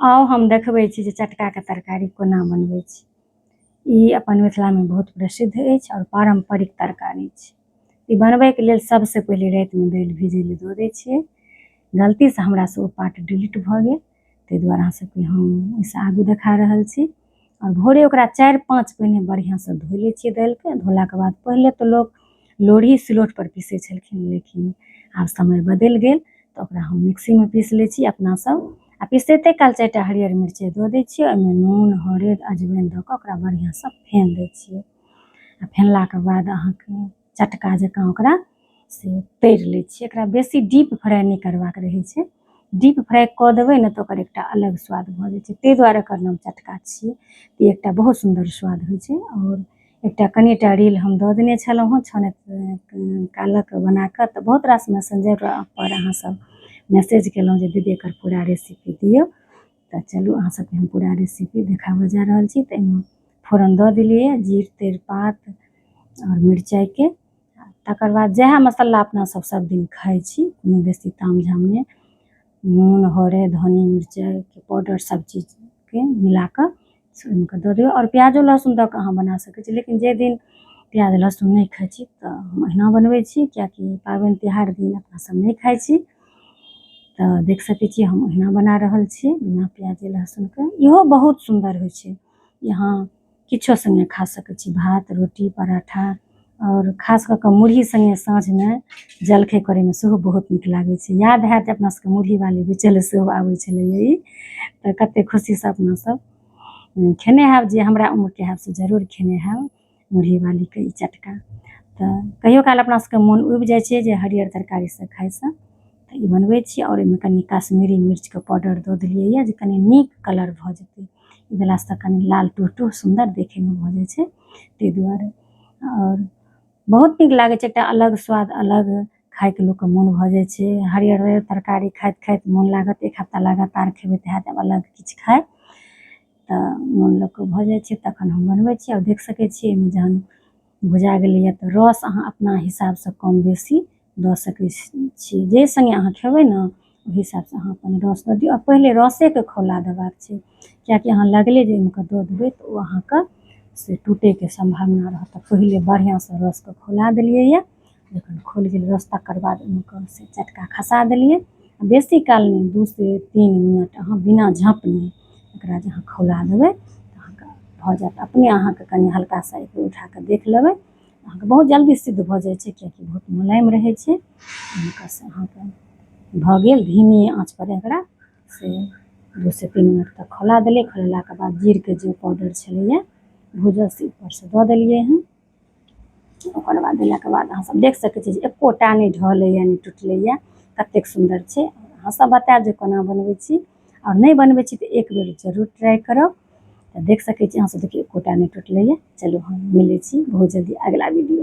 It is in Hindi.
आउ हम देखबै छी जे चटकाके तरकारी कोना बनबै छी। ई अपन मिथिलामे बहुत प्रसिद्ध अछि और पारंपरिक तरकारी छै। ई बनबैके लेल सबसे पहिले रातिमे दालि भिजै लए दऽ दै छियै। गलतीसँ हमरासँ ओ पार्ट डिलीट भऽ गेल, ताहि दुआरे अहाँ सबके हम ओहिसँ आगू देखा रहल छी। और भोरे ओकरा 4-5 पहिने बढ़िआँसँ धो लै छियै दालिके। धोलाके बाद पहिले तऽ लोक लोढ़ी सिलौटपर पीसै छलखिन, लेकिन आब समय बदलि गेल तऽ ओकरा हम मिक्सीमे पीस लै छी अपना सब। आ पिसैते काल 4टा हरियर मिरचाइ दऽ दै छियै, ओहिमे नून हरदि अजवाइन दऽ कऽ ओकरा बढ़िआँसँ फेन दै छियै। आ फेनलाके बाद अहाँके चटका जकाँ ओकरा से तरि लै छियै। एकरा बेसी डीप फ्राइ नहि करबाक रहै छै। डीप फ्राइ कऽ देबै ने तऽ ओकर एकटा अलग स्वाद भऽ जाइ छै, ताहि दुआरे एकर नाम चटका छियै। ई एकटा बहुत सुन्दर स्वाद होइ छै। और एकटा कनिटा रील हम दऽ देने छलहुँ हँ छानैत कालक बनाकऽ, तऽ बहुत रास मैसेंजरपर अहाँसब मैसेज केलहुँ जे दीदी एकर पूरा रेसिपी दिऔ। तऽ चलू अहाँ सबके हम पूरा रेसिपी देखाबऽ जा रहल छी। तऽ एहिमे फोरन दऽ देलियै जीर तेजपात और मिरचाइके। तकर बाद जएह मसल्ला अपना सब दिन खाइ छी, कोनो बेसी ताम झाम नहि, नून हरदि धनी मिरचाइके पाउडर सब चीजके मिलाकऽ ओहिमेके दऽ दियौ। और प्याजो लहसुन दऽ कऽ अहाँ बना सकै छी, लेकिन जे दिन प्याज लहसुन नहि खाइ छी तऽ हम अहिना बनबै छी, किएकि पाबनि तिहार दिन अपना सब नहि खाइ छी। तऽ देख सकै छी हम ओहिना बना रहल छी बिना प्याज लहसुनके। इहो बहुत सुन्दर होइ छै। यहाँ किछो सङ्गे खा सकै छी, भात रोटी पराठा, और खास कऽ कऽ मुरही सङ्गे साँझमे जलखै करैमे सेहो बहुत नीक लागै छै। याद हैत जे अपना सबके मुरहीवाली बेचै लए सेहो आबै छलैए ई, तऽ कतेक खुशीसँ अपना सब खेने हैब, जे हमरा उम्रके हैब से जरूर खेने हैब मुरहीवालीके ई चटका। तऽ कहियो काल अपना सबके मोन उबि जाइ छै जे हरियर तरकारी सब खाइसँ, तऽ ई बनबै छी। और एहिमे कनि कश्मीरी मिर्चके पाउडर दऽ देलियै यऽ जे कनि नीक कलर भऽ जेतै। ई देलासँ कनि लाल टुह सुन्दर देखैमे भऽ जाइ छै, ताहि दुआरे। और बहुत नीक लागै छै, एकटा अलग स्वाद, अलग खाइके लोकके मोन भऽ जाइ छै। हरियर हरियर तरकारी खाइत खाइत मोन लागत, एक हफ्ता लगातार खेबै तऽ हैत अलग किछु खाइ, तऽ मोन लोकके भऽ जाइ छै। तखन हम बनबै छी। और देख सकै छी एहिमे जहन भुजा गेलैए तऽ रस अहाँ अपना हिसाबसँ कम बेसी दऽ सकै छी। जाहि सङ्गे अहाँ खेबै ने ओहि हिसाबसँ अहाँ अपन रस दऽ दिऔ। आ पहिले रसेके खौला देबाक छै, किएकि अहाँ लगले जे ओहिमेके दऽ देबै तऽ ओ अहाँके से टूटैके सम्भावना रहत। तऽ पहिले बढ़िआँसँ रसके खौला देलियै यऽ, जखन खौल गेल रस तकर बाद ओहिमेके से चटका खसा देलियै। बेसी काल नहि, 2 से 3 मिनट अहाँ बिना झँपने एकरा जे अहाँ खौला देबै तऽ अहाँके भऽ जायत अपने। अहाँके कनि हल्का सा एक बेर उठा कऽ देख लेबै, अहाँके बहुत जल्दी सिद्ध भऽ जाइ छै, किएकि बहुत मुलायम रहै छै। हुनकासँ अहाँके भऽ गेल, धीमी आँचपर एकरा से 2 से 3 मिनट तक खौला देलियै। खौलेलाके बाद जीरके जे पाउडर छलैए भूजल से ऊपरसँ दऽ देलियै हँ। ओकर बाद देलाके बाद अहाँसब देख सकै छी जे एकोटा नहि ढलैए नहि टुटलैए, कतेक सुन्दर छै। अहाँ सब बतायब जे कोना बनबै छी, और नहि बनबै छी तऽ एक बेर जरूर ट्राइ करब। तऽ देख सकै छी अहाँ सब, देखियौ एकोटा नहि टुटलैए। चलू हम मिलै छी बहुत जल्दी अगिला वीडियो।